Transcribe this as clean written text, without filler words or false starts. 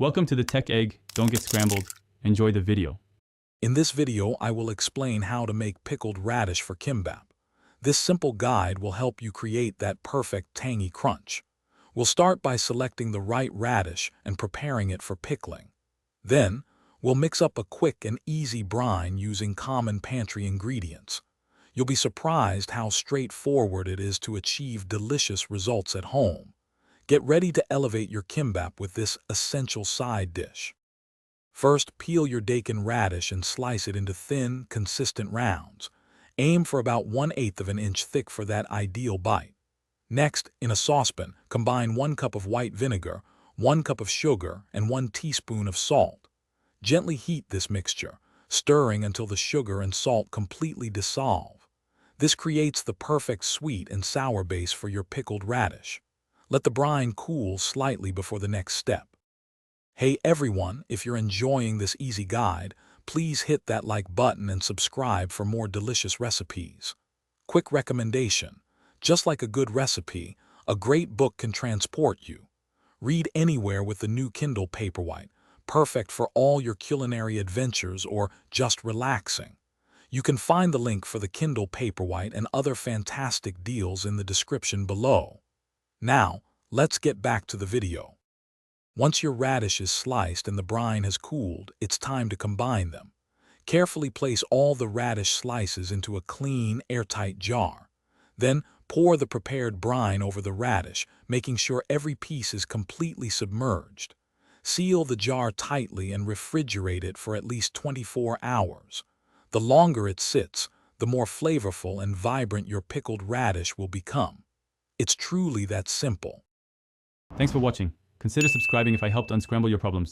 Welcome to the Tech Egg. Don't get scrambled. Enjoy the video. In this video, I will explain how to make pickled radish for kimbap. This simple guide will help you create that perfect tangy crunch. We'll start by selecting the right radish and preparing it for pickling. Then, we'll mix up a quick and easy brine using common pantry ingredients. You'll be surprised how straightforward it is to achieve delicious results at home. Get ready to elevate your kimbap with this essential side dish. First, peel your dakin radish and slice it into thin, consistent rounds. Aim for about 1/8 of an inch thick for that ideal bite. Next, in a saucepan, combine 1 cup of white vinegar, 1 cup of sugar, and 1 teaspoon of salt. Gently heat this mixture, stirring until the sugar and salt completely dissolve. This creates the perfect sweet and sour base for your pickled radish. Let the brine cool slightly before the next step. Hey everyone, if you're enjoying this easy guide, please hit that like button and subscribe for more delicious recipes. Quick recommendation: just like a good recipe, a great book can transport you. Read anywhere with the new Kindle Paperwhite, perfect for all your culinary adventures or just relaxing. You can find the link for the Kindle Paperwhite and other fantastic deals in the description below. Now, let's get back to the video. Once your radish is sliced and the brine has cooled, it's time to combine them. Carefully place all the radish slices into a clean, airtight jar. Then, pour the prepared brine over the radish, making sure every piece is completely submerged. Seal the jar tightly and refrigerate it for at least 24 hours. The longer it sits, the more flavorful and vibrant your pickled radish will become. It's truly that simple. Thanks for watching. Consider subscribing if I helped unscramble your problems.